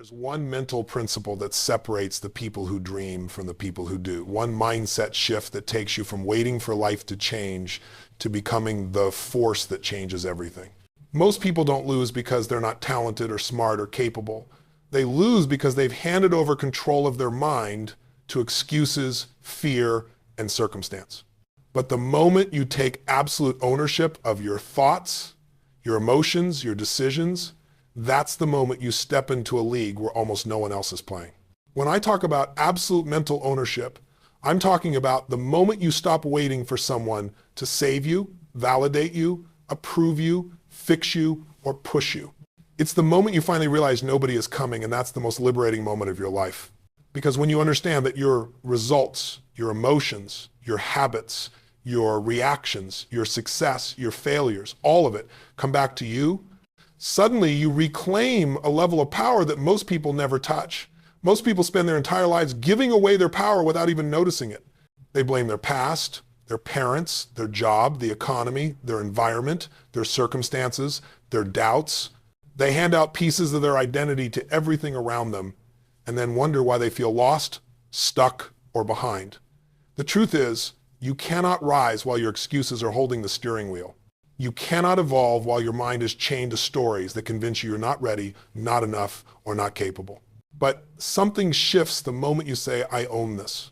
There's one mental principle that separates the people who dream from the people who do. One mindset shift that takes you from waiting for life to change to becoming the force that changes everything. Most people don't lose because they're not talented or smart or capable. They lose because they've handed over control of their mind to excuses, fear, and circumstance. But the moment you take absolute ownership of your thoughts, your emotions, your decisions, that's the moment you step into a league where almost no one else is playing. When I talk about absolute mental ownership, I'm talking about the moment you stop waiting for someone to save you, validate you, approve you, fix you, or push you. It's the moment you finally realize nobody is coming, and that's the most liberating moment of your life. Because when you understand that your results, your emotions, your habits, your reactions, your success, your failures, all of it come back to you, suddenly you reclaim a level of power that most people never touch. Most people spend their entire lives giving away their power without even noticing it. They blame their past, their parents, their job, the economy, their environment, their circumstances, their doubts. They hand out pieces of their identity to everything around them and then wonder why they feel lost, stuck, or behind. The truth is, you cannot rise while your excuses are holding the steering wheel. You cannot evolve while your mind is chained to stories that convince you you're not ready, not enough, or not capable. But something shifts the moment you say, I own this.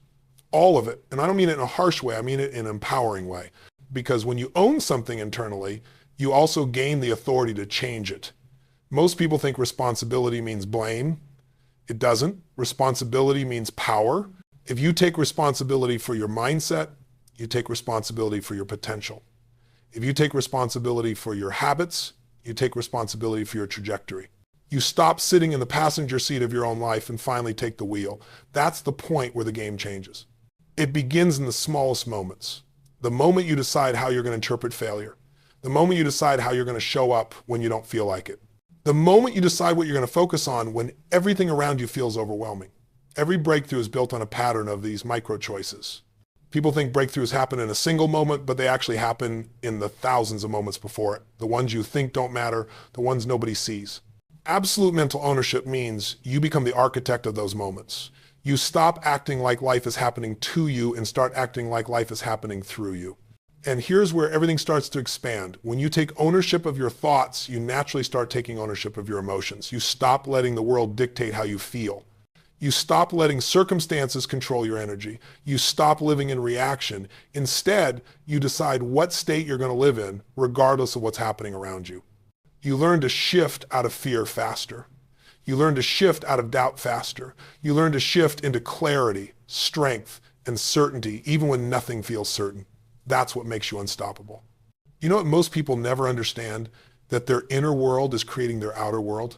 All of it. And I don't mean it in a harsh way, I mean it in an empowering way. Because when you own something internally, you also gain the authority to change it. Most people think responsibility means blame. It doesn't. Responsibility means power. If you take responsibility for your mindset, you take responsibility for your potential. If you take responsibility for your habits, you take responsibility for your trajectory. You stop sitting in the passenger seat of your own life and finally take the wheel. That's the point where the game changes. It begins in the smallest moments. The moment you decide how you're going to interpret failure. The moment you decide how you're going to show up when you don't feel like it. The moment you decide what you're going to focus on when everything around you feels overwhelming. Every breakthrough is built on a pattern of these micro choices. People think breakthroughs happen in a single moment, but they actually happen in the thousands of moments before it. The ones you think don't matter, the ones nobody sees. Absolute mental ownership means you become the architect of those moments. You stop acting like life is happening to you and start acting like life is happening through you. And here's where everything starts to expand. When you take ownership of your thoughts, you naturally start taking ownership of your emotions. You stop letting the world dictate how you feel. You stop letting circumstances control your energy. You stop living in reaction. Instead, you decide what state you're going to live in, regardless of what's happening around you. You learn to shift out of fear faster. You learn to shift out of doubt faster. You learn to shift into clarity, strength, and certainty, even when nothing feels certain. That's what makes you unstoppable. You know what most people never understand? That their inner world is creating their outer world.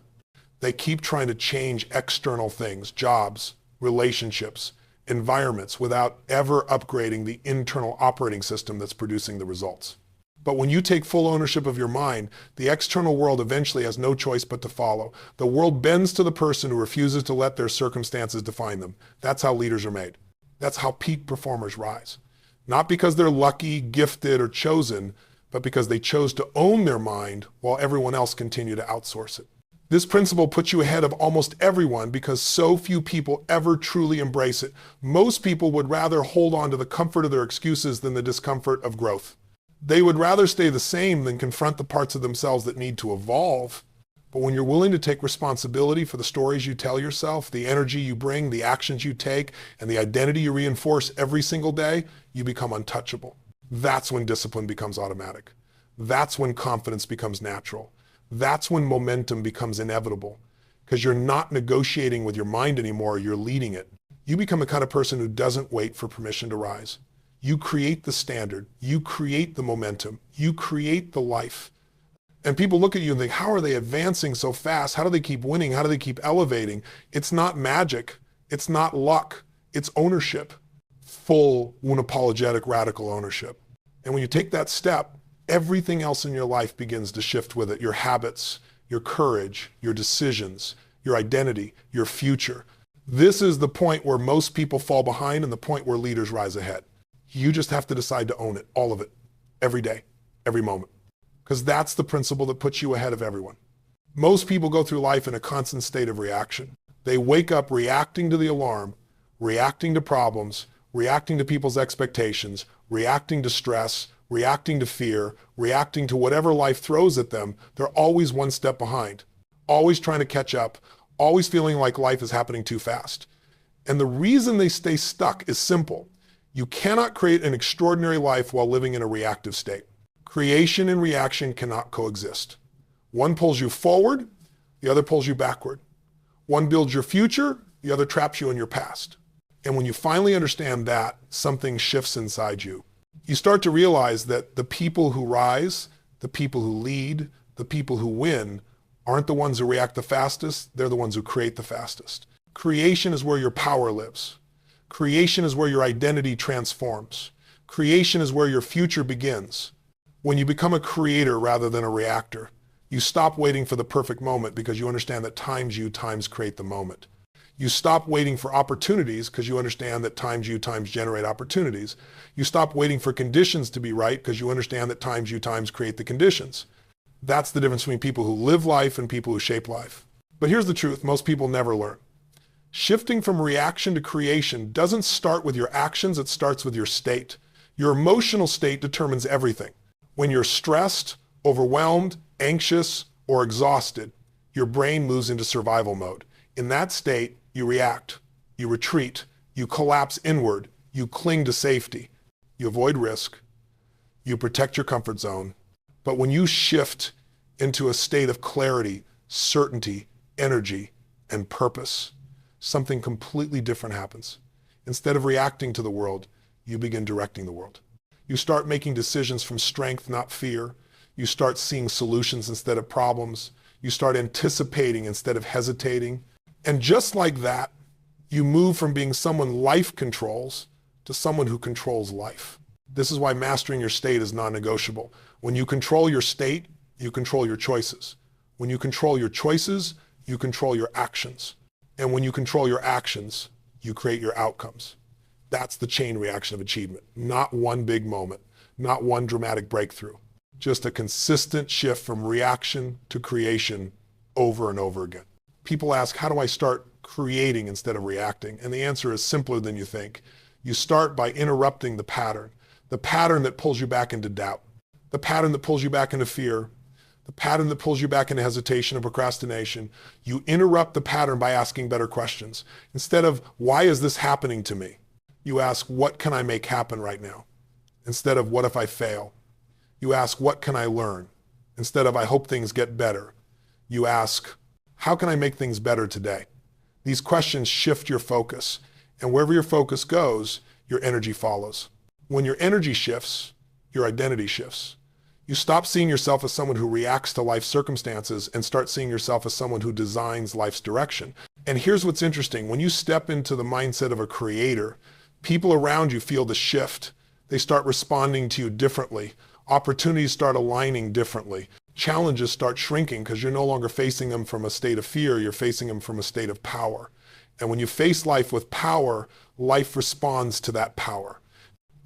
They keep trying to change external things, jobs, relationships, environments, without ever upgrading the internal operating system that's producing the results. But when you take full ownership of your mind, the external world eventually has no choice but to follow. The world bends to the person who refuses to let their circumstances define them. That's how leaders are made. That's how peak performers rise. Not because they're lucky, gifted, or chosen, but because they chose to own their mind while everyone else continued to outsource it. This principle puts you ahead of almost everyone because so few people ever truly embrace it. Most people would rather hold on to the comfort of their excuses than the discomfort of growth. They would rather stay the same than confront the parts of themselves that need to evolve. But when you're willing to take responsibility for the stories you tell yourself, the energy you bring, the actions you take, and the identity you reinforce every single day, you become untouchable. That's when discipline becomes automatic. That's when confidence becomes natural. That's when momentum becomes inevitable, because you're not negotiating with your mind anymore, you're leading it. You become the kind of person who doesn't wait for permission to rise. You create the standard, you create the momentum, you create the life. And people look at you and think, how are they advancing so fast? How do they keep winning? How do they keep elevating? It's not magic, it's not luck, it's ownership. Full, unapologetic, radical ownership. And when you take that step, everything else in your life begins to shift with it. Your habits, your courage, your decisions, your identity, your future. This is the point where most people fall behind and the point where leaders rise ahead. You just have to decide to own it, all of it, every day, every moment. Because that's the principle that puts you ahead of everyone. Most people go through life in a constant state of reaction. They wake up reacting to the alarm, reacting to problems, reacting to people's expectations, reacting to stress, reacting to fear, reacting to whatever life throws at them. They're always one step behind, always trying to catch up, always feeling like life is happening too fast. And the reason they stay stuck is simple. You cannot create an extraordinary life while living in a reactive state. Creation and reaction cannot coexist. One pulls you forward, the other pulls you backward. One builds your future, the other traps you in your past. And when you finally understand that, something shifts inside you. You start to realize that the people who rise, the people who lead, the people who win aren't the ones who react the fastest, they're the ones who create the fastest. Creation is where your power lives. Creation is where your identity transforms. Creation is where your future begins. When you become a creator rather than a reactor, you stop waiting for the perfect moment because you understand that times create the moment. You stop waiting for opportunities because you understand that times generate opportunities. You stop waiting for conditions to be right because you understand that times create the conditions. That's the difference between people who live life and people who shape life. But here's the truth, most people never learn. Shifting from reaction to creation doesn't start with your actions, it starts with your state. Your emotional state determines everything. When you're stressed, overwhelmed, anxious, or exhausted, your brain moves into survival mode. In that state, you react, you retreat, you collapse inward, you cling to safety, you avoid risk, you protect your comfort zone. But when you shift into a state of clarity, certainty, energy, and purpose, something completely different happens. Instead of reacting to the world, you begin directing the world. You start making decisions from strength, not fear. You start seeing solutions instead of problems. You start anticipating instead of hesitating. And just like that, you move from being someone life controls to someone who controls life. This is why mastering your state is non-negotiable. When you control your state, you control your choices. When you control your choices, you control your actions. And when you control your actions, you create your outcomes. That's the chain reaction of achievement. Not one big moment, not one dramatic breakthrough. Just a consistent shift from reaction to creation over and over again. People ask, how do I start creating instead of reacting? And the answer is simpler than you think. You start by interrupting the pattern that pulls you back into doubt, the pattern that pulls you back into fear, the pattern that pulls you back into hesitation and procrastination. You interrupt the pattern by asking better questions. Instead of, why is this happening to me? You ask, what can I make happen right now? Instead of, what if I fail? You ask, what can I learn? Instead of, I hope things get better. You ask, how can I make things better today? These questions shift your focus, and wherever your focus goes, your energy follows. When your energy shifts, your identity shifts. You stop seeing yourself as someone who reacts to life circumstances and start seeing yourself as someone who designs life's direction. And here's what's interesting. When you step into the mindset of a creator, people around you feel the shift. They start responding to you differently. Opportunities start aligning differently. Challenges start shrinking because you're no longer facing them from a state of fear, you're facing them from a state of power. And when you face life with power, life responds to that power.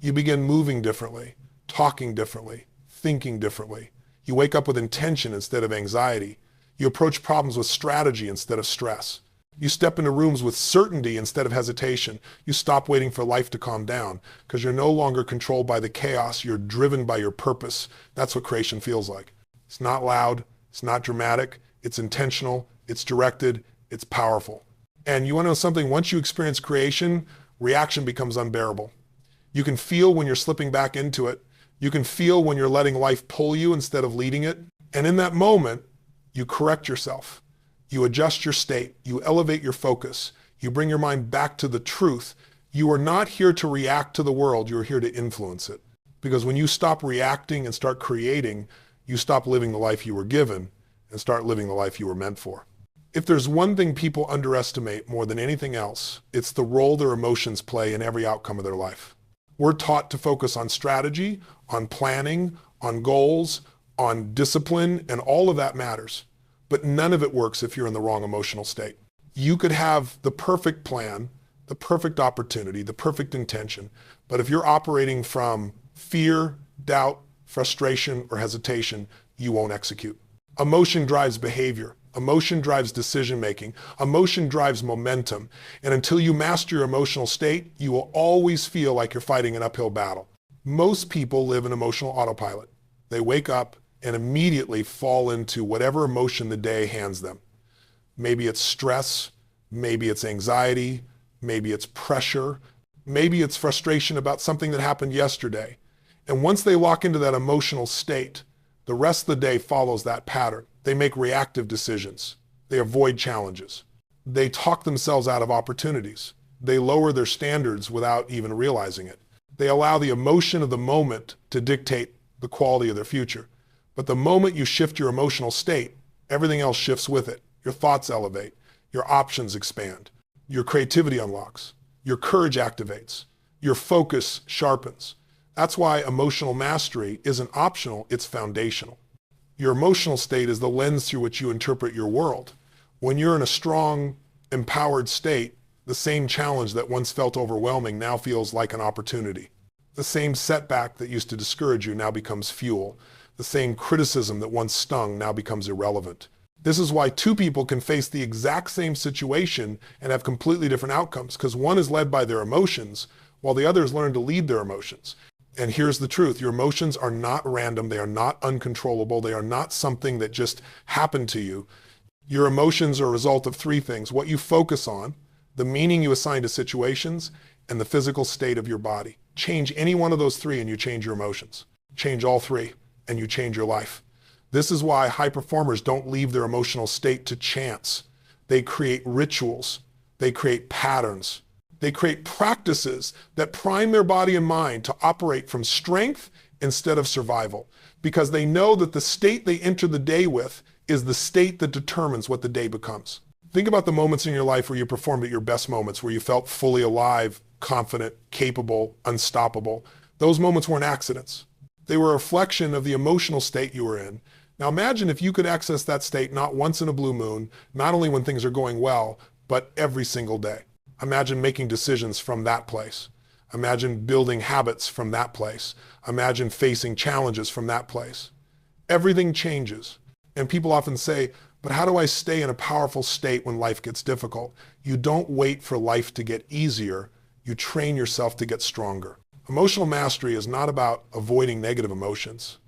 You begin moving differently, talking differently, thinking differently. You wake up with intention instead of anxiety. You approach problems with strategy instead of stress. You step into rooms with certainty instead of hesitation. You stop waiting for life to calm down because you're no longer controlled by the chaos. You're driven by your purpose. That's what creation feels like. It's not loud. It's not dramatic. It's intentional. It's directed. It's powerful. And you want to know something? Once you experience creation, reaction becomes unbearable. You can feel when you're slipping back into it. You can feel when you're letting life pull you instead of leading it. And in that moment, you correct yourself. You adjust your state. You elevate your focus. You bring your mind back to the truth. You are not here to react to the world. You're here to influence it. Because when you stop reacting and start creating, you stop living the life you were given and start living the life you were meant for. If there's one thing people underestimate more than anything else, it's the role their emotions play in every outcome of their life. We're taught to focus on strategy, on planning, on goals, on discipline, and all of that matters. But none of it works if you're in the wrong emotional state. You could have the perfect plan, the perfect opportunity, the perfect intention, but if you're operating from fear, doubt, frustration, or hesitation, you won't execute. Emotion drives behavior. Emotion drives decision-making. Emotion drives momentum. And until you master your emotional state, you will always feel like you're fighting an uphill battle. Most people live in emotional autopilot. They wake up and immediately fall into whatever emotion the day hands them. Maybe it's stress, maybe it's anxiety, maybe it's pressure, maybe it's frustration about something that happened yesterday. And once they lock into that emotional state, the rest of the day follows that pattern. They make reactive decisions. They avoid challenges. They talk themselves out of opportunities. They lower their standards without even realizing it. They allow the emotion of the moment to dictate the quality of their future. But the moment you shift your emotional state, everything else shifts with it. Your thoughts elevate. Your options expand. Your creativity unlocks. Your courage activates. Your focus sharpens. That's why emotional mastery isn't optional, it's foundational. Your emotional state is the lens through which you interpret your world. When you're in a strong, empowered state, the same challenge that once felt overwhelming now feels like an opportunity. The same setback that used to discourage you now becomes fuel. The same criticism that once stung now becomes irrelevant. This is why two people can face the exact same situation and have completely different outcomes, because one is led by their emotions, while the other has learned to lead their emotions. And here's the truth. Your emotions are not random. They are not uncontrollable. They are not something that just happened to you. Your emotions are a result of three things: what you focus on, the meaning you assign to situations, and the physical state of your body. Change any one of those three and you change your emotions. Change all three and you change your life. This is why high performers don't leave their emotional state to chance. They create rituals. They create patterns. They create practices that prime their body and mind to operate from strength instead of survival, because they know that the state they enter the day with is the state that determines what the day becomes. Think about the moments in your life where you performed at your best moments, where you felt fully alive, confident, capable, unstoppable. Those moments weren't accidents. They were a reflection of the emotional state you were in. Now imagine if you could access that state not once in a blue moon, not only when things are going well, but every single day. Imagine making decisions from that place. Imagine building habits from that place. Imagine facing challenges from that place. Everything changes. And people often say, but how do I stay in a powerful state when life gets difficult? You don't wait for life to get easier. You train yourself to get stronger. Emotional mastery is not about avoiding negative emotions.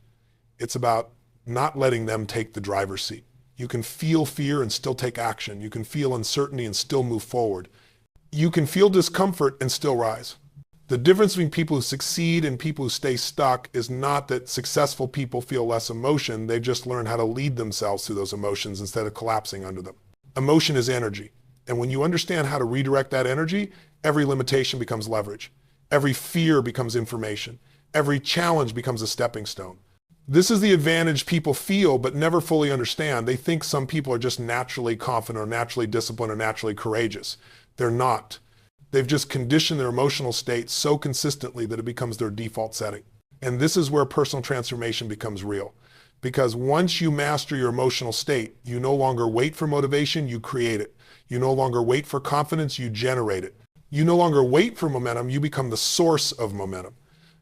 It's about not letting them take the driver's seat. You can feel fear and still take action. You can feel uncertainty and still move forward. You can feel discomfort and still rise. The difference between people who succeed and people who stay stuck is not that successful people feel less emotion. They've just learned how to lead themselves through those emotions instead of collapsing under them. Emotion is energy. And when you understand how to redirect that energy, every limitation becomes leverage. Every fear becomes information. Every challenge becomes a stepping stone. This is the advantage people feel but never fully understand. They think some people are just naturally confident or naturally disciplined or naturally courageous. They're not. They've just conditioned their emotional state so consistently that it becomes their default setting. And this is where personal transformation becomes real. Because once you master your emotional state, you no longer wait for motivation, you create it. You no longer wait for confidence, you generate it. You no longer wait for momentum, you become the source of momentum.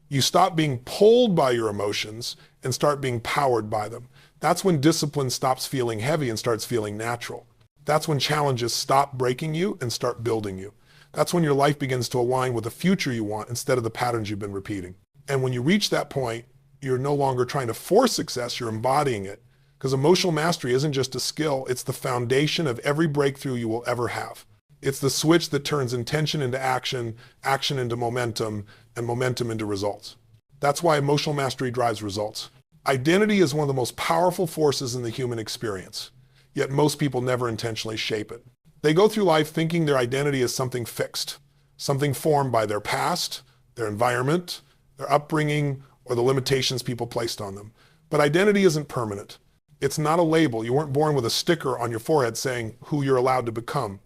You stop being pulled by your emotions and start being powered by them. That's when discipline stops feeling heavy and starts feeling natural. That's when challenges stop breaking you and start building you. That's when your life begins to align with the future you want instead of the patterns you've been repeating. And when you reach that point, you're no longer trying to force success, you're embodying it. Because emotional mastery isn't just a skill, it's the foundation of every breakthrough you will ever have. It's the switch that turns intention into action, action into momentum, and momentum into results. That's why emotional mastery drives results. Identity is one of the most powerful forces in the human experience, yet most people never intentionally shape it. They go through life thinking their identity is something fixed, something formed by their past, their environment, their upbringing, or the limitations people placed on them. But identity isn't permanent. It's not a label. You weren't born with a sticker on your forehead saying who you're allowed to become.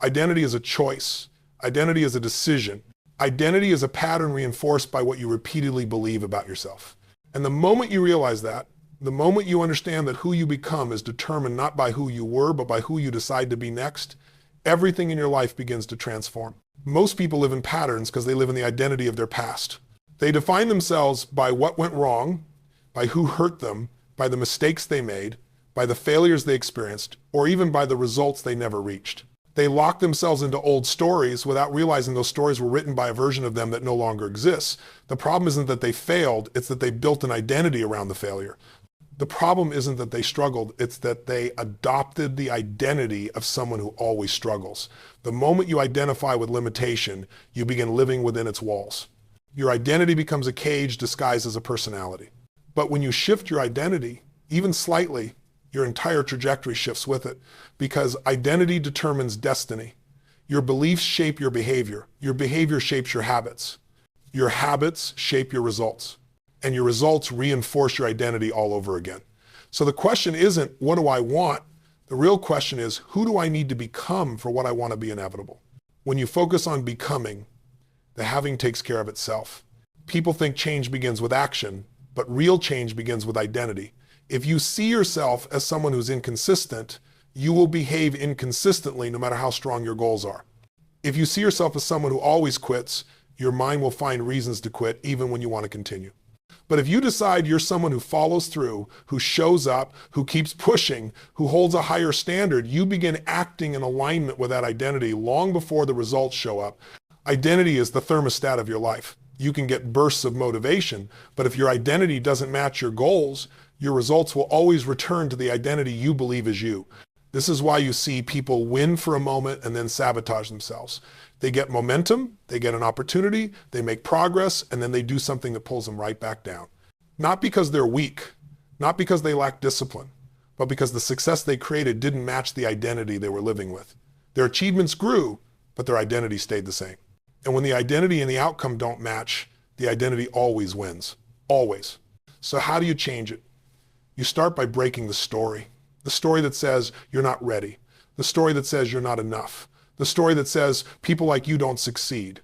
Identity is a choice. Identity is a decision. Identity is a pattern reinforced by what you repeatedly believe about yourself. And the moment you realize that, the moment you understand that who you become is determined not by who you were, but by who you decide to be next, everything in your life begins to transform. Most people live in patterns because they live in the identity of their past. They define themselves by what went wrong, by who hurt them, by the mistakes they made, by the failures they experienced, or even by the results they never reached. They lock themselves into old stories without realizing those stories were written by a version of them that no longer exists. The problem isn't that they failed, it's that they built an identity around the failure. The problem isn't that they struggled, it's that they adopted the identity of someone who always struggles. The moment you identify with limitation, you begin living within its walls. Your identity becomes a cage disguised as a personality. But when you shift your identity, even slightly, your entire trajectory shifts with it, because identity determines destiny. Your beliefs shape your behavior shapes your habits shape your results, and your results reinforce your identity all over again. So the question isn't, what do I want? The real question is, who do I need to become for what I want to be inevitable? When you focus on becoming, the having takes care of itself. People think change begins with action, but real change begins with identity. If you see yourself as someone who's inconsistent, you will behave inconsistently no matter how strong your goals are. If you see yourself as someone who always quits, your mind will find reasons to quit even when you want to continue. But if you decide you're someone who follows through, who shows up, who keeps pushing, who holds a higher standard, you begin acting in alignment with that identity long before the results show up. Identity is the thermostat of your life. You can get bursts of motivation, but if your identity doesn't match your goals, your results will always return to the identity you believe is you. This is why you see people win for a moment and then sabotage themselves. They get momentum, they get an opportunity, they make progress, and then they do something that pulls them right back down. Not because they're weak, not because they lack discipline, but because the success they created didn't match the identity they were living with. Their achievements grew, but their identity stayed the same. And when the identity and the outcome don't match, the identity always wins. Always. So how do you change it? You start by breaking the story. The story that says you're not ready. The story that says you're not enough. The story that says people like you don't succeed.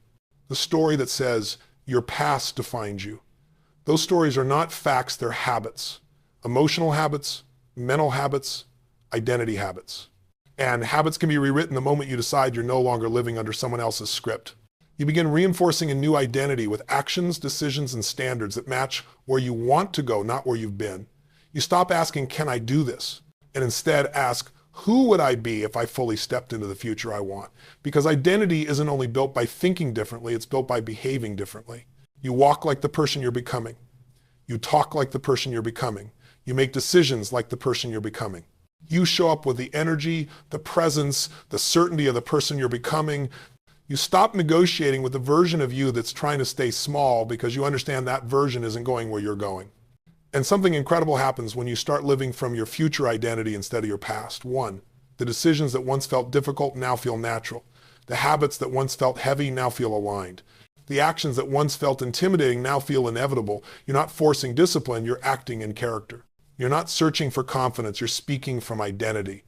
The story that says your past defines you. Those stories are not facts, they're habits. Emotional habits, mental habits, identity habits. And habits can be rewritten the moment you decide you're no longer living under someone else's script. You begin reinforcing a new identity with actions, decisions, and standards that match where you want to go, not where you've been. You stop asking, can I do this? And instead ask, who would I be if I fully stepped into the future I want? Because identity isn't only built by thinking differently, it's built by behaving differently. You walk like the person you're becoming. You talk like the person you're becoming. You make decisions like the person you're becoming. You show up with the energy, the presence, the certainty of the person you're becoming. You stop negotiating with the version of you that's trying to stay small because you understand that version isn't going where you're going. And something incredible happens when you start living from your future identity instead of your past. One, the decisions that once felt difficult now feel natural. The habits that once felt heavy now feel aligned. The actions that once felt intimidating now feel inevitable. You're not forcing discipline, you're acting in character. You're not searching for confidence, you're speaking from identity.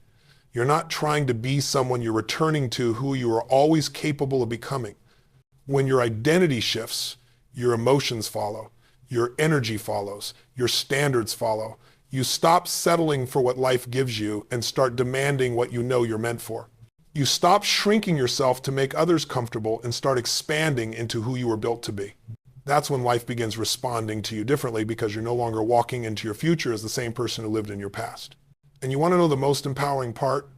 You're not trying to be someone, you're returning to who you are always capable of becoming. When your identity shifts, your emotions follow. Your energy follows, your standards follow. You stop settling for what life gives you and start demanding what you know you're meant for. You stop shrinking yourself to make others comfortable and start expanding into who you were built to be. That's when life begins responding to you differently because you're no longer walking into your future as the same person who lived in your past. And you want to know the most empowering part?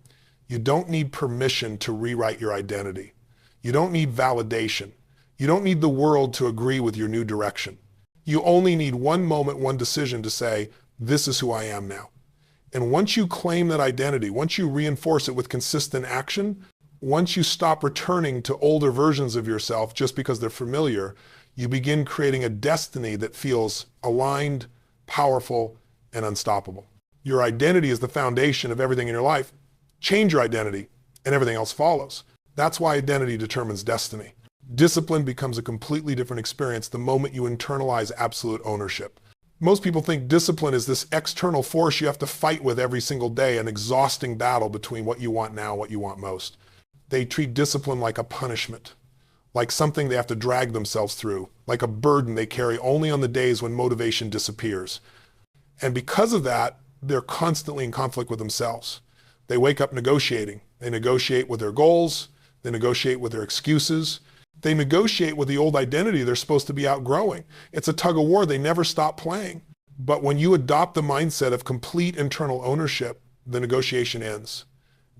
You don't need permission to rewrite your identity. You don't need validation. You don't need the world to agree with your new direction. You only need one moment, one decision to say, this is who I am now. And once you claim that identity, once you reinforce it with consistent action, once you stop returning to older versions of yourself just because they're familiar, you begin creating a destiny that feels aligned, powerful, and unstoppable. Your identity is the foundation of everything in your life. Change your identity, and everything else follows. That's why identity determines destiny. Discipline becomes a completely different experience the moment you internalize absolute ownership. Most people think discipline is this external force you have to fight with every single day, an exhausting battle between what you want now and what you want most. They treat discipline like a punishment, like something they have to drag themselves through, like a burden they carry only on the days when motivation disappears. And because of that, they're constantly in conflict with themselves. They wake up negotiating. They negotiate with their goals. They negotiate with their excuses. They negotiate with the old identity they're supposed to be outgrowing. It's a tug of war they never stop playing. But when you adopt the mindset of complete internal ownership, the negotiation ends.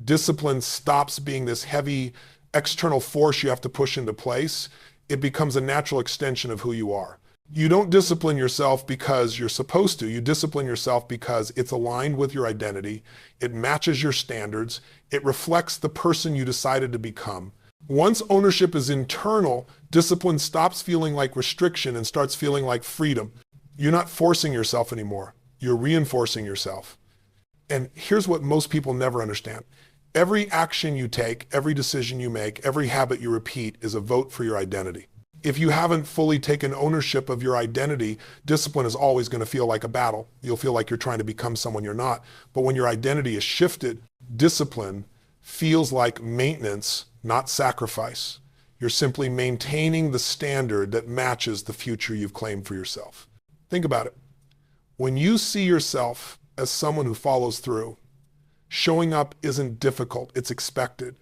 Discipline stops being this heavy external force you have to push into place. It becomes a natural extension of who you are. You don't discipline yourself because you're supposed to. You discipline yourself because it's aligned with your identity. It matches your standards. It reflects the person you decided to become. Once ownership is internal, discipline stops feeling like restriction and starts feeling like freedom. You're not forcing yourself anymore. You're reinforcing yourself. And here's what most people never understand. Every action you take, every decision you make, every habit you repeat is a vote for your identity. If you haven't fully taken ownership of your identity, discipline is always going to feel like a battle. You'll feel like you're trying to become someone you're not. But when your identity is shifted, discipline feels like maintenance, not sacrifice. You're simply maintaining the standard that matches the future you've claimed for yourself. Think about it. When you see yourself as someone who follows through, showing up isn't difficult, it's expected.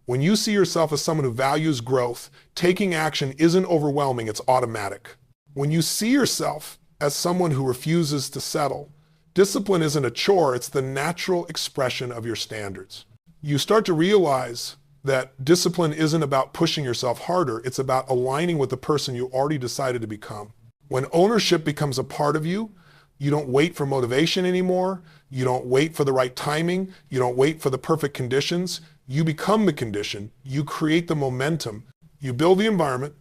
When you see yourself as someone who values growth, taking action isn't overwhelming, it's automatic. When you see yourself as someone who refuses to settle, discipline isn't a chore, it's the natural expression of your standards. You start to realize that discipline isn't about pushing yourself harder, it's about aligning with the person you already decided to become. When ownership becomes a part of you, you don't wait for motivation anymore, you don't wait for the right timing, you don't wait for the perfect conditions. You become the condition, you create the momentum, you build the environment.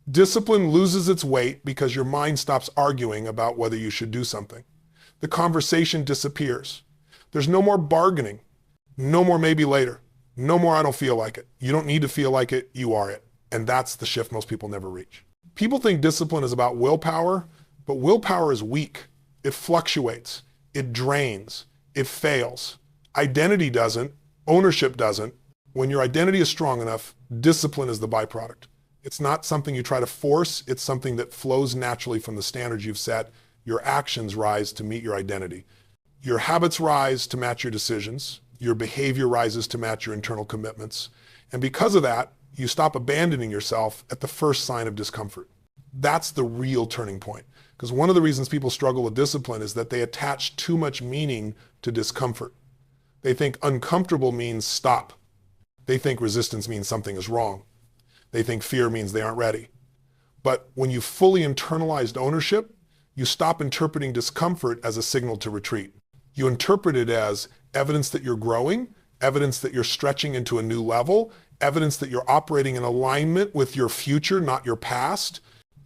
Discipline loses its weight because your mind stops arguing about whether you should do something. The conversation disappears. There's no more bargaining, no more maybe later, no more I don't feel like it. You don't need to feel like it, you are it. And that's the shift most people never reach. People think discipline is about willpower, but willpower is weak. It fluctuates, it drains, it fails. Identity doesn't, ownership doesn't. When your identity is strong enough, discipline is the byproduct. It's not something you try to force, it's something that flows naturally from the standards you've set. Your actions rise to meet your identity. Your habits rise to match your decisions. Your behavior rises to match your internal commitments. And because of that, you stop abandoning yourself at the first sign of discomfort. That's the real turning point. Because one of the reasons people struggle with discipline is that they attach too much meaning to discomfort. They think uncomfortable means stop. They think resistance means something is wrong. They think fear means they aren't ready. But when you fully internalized ownership, you stop interpreting discomfort as a signal to retreat. You interpret it as evidence that you're growing, evidence that you're stretching into a new level, evidence that you're operating in alignment with your future, not your past.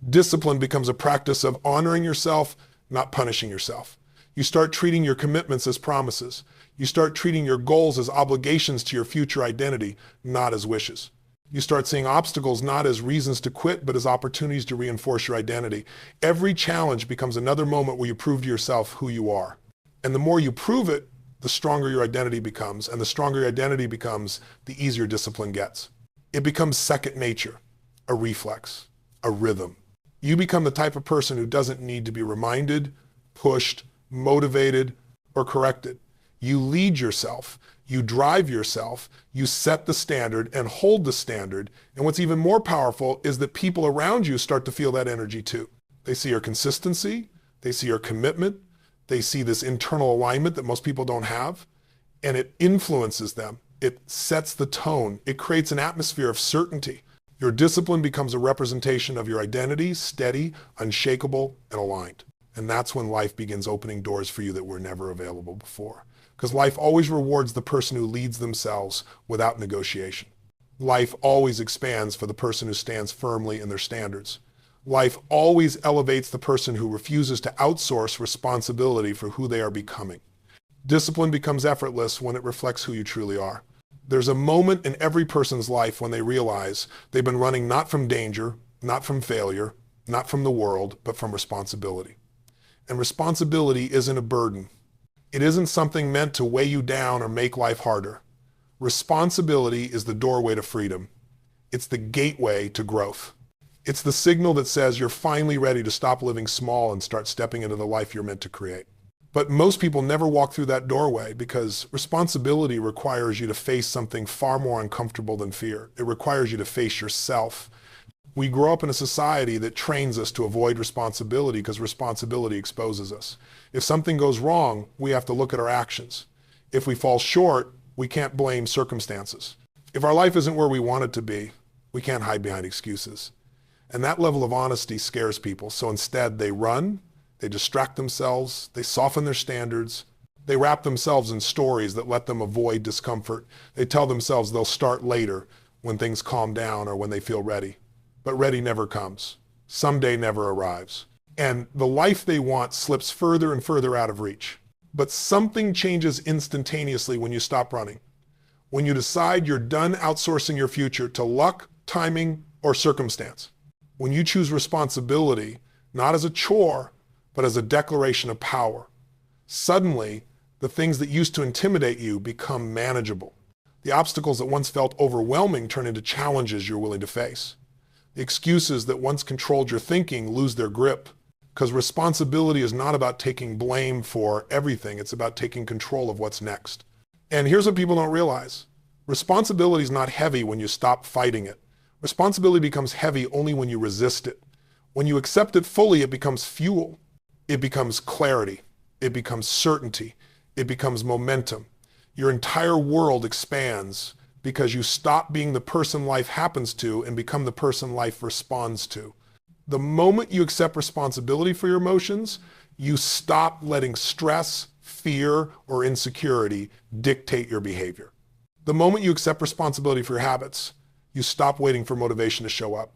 Discipline becomes a practice of honoring yourself, not punishing yourself. You start treating your commitments as promises. You start treating your goals as obligations to your future identity, not as wishes. You start seeing obstacles not as reasons to quit, but as opportunities to reinforce your identity. Every challenge becomes another moment where you prove to yourself who you are. And the more you prove it, the stronger your identity becomes. And the stronger your identity becomes, the easier discipline gets. It becomes second nature, a reflex, a rhythm. You become the type of person who doesn't need to be reminded, pushed, motivated, or corrected. You lead yourself, you drive yourself, you set the standard and hold the standard. And what's even more powerful is that people around you start to feel that energy too. They see your consistency, they see your commitment, they see this internal alignment that most people don't have, and it influences them. It sets the tone. It creates an atmosphere of certainty. Your discipline becomes a representation of your identity, steady, unshakable, and aligned. And that's when life begins opening doors for you that were never available before. Because life always rewards the person who leads themselves without negotiation. Life always expands for the person who stands firmly in their standards. Life always elevates the person who refuses to outsource responsibility for who they are becoming. Discipline becomes effortless when it reflects who you truly are. There's a moment in every person's life when they realize they've been running not from danger, not from failure, not from the world, but from responsibility. And responsibility isn't a burden. It isn't something meant to weigh you down or make life harder. Responsibility is the doorway to freedom. It's the gateway to growth. It's the signal that says you're finally ready to stop living small and start stepping into the life you're meant to create. But most people never walk through that doorway because responsibility requires you to face something far more uncomfortable than fear. It requires you to face yourself. We grow up in a society that trains us to avoid responsibility because responsibility exposes us. If something goes wrong, we have to look at our actions. If we fall short, we can't blame circumstances. If our life isn't where we want it to be, we can't hide behind excuses. And that level of honesty scares people. So instead, they run, they distract themselves, they soften their standards, they wrap themselves in stories that let them avoid discomfort. They tell themselves they'll start later when things calm down or when they feel ready. But ready never comes. Someday never arrives. And the life they want slips further and further out of reach. But something changes instantaneously when you stop running. When you decide you're done outsourcing your future to luck, timing, or circumstance. When you choose responsibility, not as a chore, but as a declaration of power. Suddenly, the things that used to intimidate you become manageable. The obstacles that once felt overwhelming turn into challenges you're willing to face. The excuses that once controlled your thinking lose their grip, because responsibility is not about taking blame for everything. It's about taking control of what's next. And here's what people don't realize. Responsibility is not heavy when you stop fighting it. Responsibility becomes heavy only when you resist it. When you accept it fully, it becomes fuel. It becomes clarity. It becomes certainty. It becomes momentum. Your entire world expands because you stop being the person life happens to and become the person life responds to. The moment you accept responsibility for your emotions, you stop letting stress, fear, or insecurity dictate your behavior. The moment you accept responsibility for your habits, you stop waiting for motivation to show up.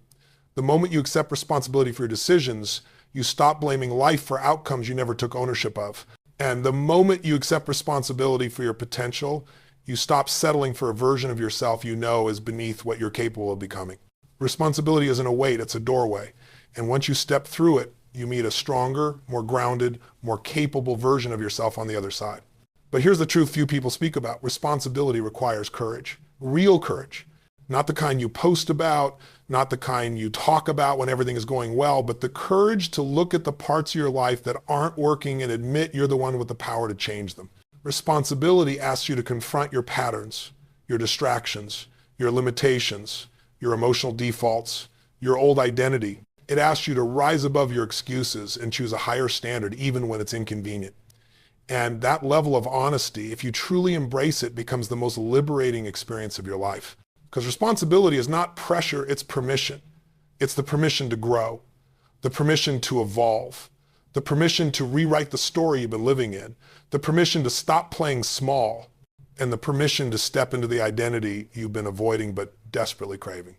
The moment you accept responsibility for your decisions, you stop blaming life for outcomes you never took ownership of. And the moment you accept responsibility for your potential, you stop settling for a version of yourself you know is beneath what you're capable of becoming. Responsibility isn't a weight, it's a doorway. And once you step through it, you meet a stronger, more grounded, more capable version of yourself on the other side. But here's the truth few people speak about. Responsibility requires courage, real courage. Not the kind you post about, not the kind you talk about when everything is going well, but the courage to look at the parts of your life that aren't working and admit you're the one with the power to change them. Responsibility asks you to confront your patterns, your distractions, your limitations, your emotional defaults, your old identity. It asks you to rise above your excuses and choose a higher standard even when it's inconvenient. And that level of honesty, if you truly embrace it, becomes the most liberating experience of your life. Because responsibility is not pressure, it's permission. It's the permission to grow, the permission to evolve, the permission to rewrite the story you've been living in, the permission to stop playing small, and the permission to step into the identity you've been avoiding but desperately craving.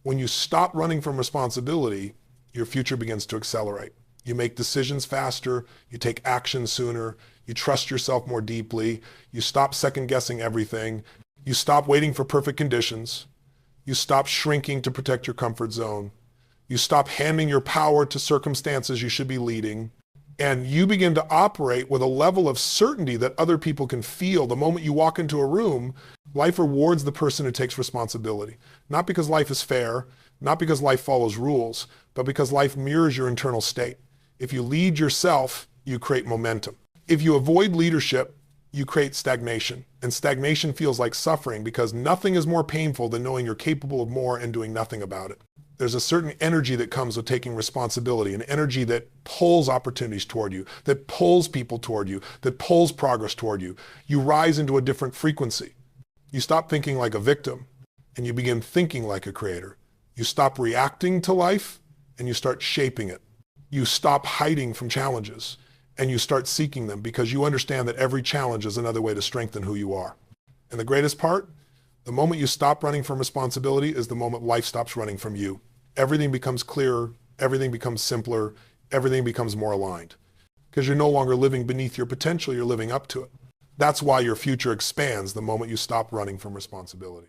When you stop running from responsibility, your future begins to accelerate. You make decisions faster, you take action sooner, you trust yourself more deeply, you stop second-guessing everything, you stop waiting for perfect conditions, you stop shrinking to protect your comfort zone, you stop handing your power to circumstances you should be leading, and you begin to operate with a level of certainty that other people can feel. The moment you walk into a room, life rewards the person who takes responsibility. Not because life is fair, not because life follows rules, but because life mirrors your internal state. If you lead yourself, you create momentum. If you avoid leadership, you create stagnation. And stagnation feels like suffering because nothing is more painful than knowing you're capable of more and doing nothing about it. There's a certain energy that comes with taking responsibility, an energy that pulls opportunities toward you, that pulls people toward you, that pulls progress toward you. You rise into a different frequency. You stop thinking like a victim and you begin thinking like a creator. You stop reacting to life and you start shaping it. You stop hiding from challenges and you start seeking them because you understand that every challenge is another way to strengthen who you are. And the greatest part, the moment you stop running from responsibility is the moment life stops running from you. Everything becomes clearer, everything becomes simpler, everything becomes more aligned. Because you're no longer living beneath your potential, you're living up to it. That's why your future expands the moment you stop running from responsibility.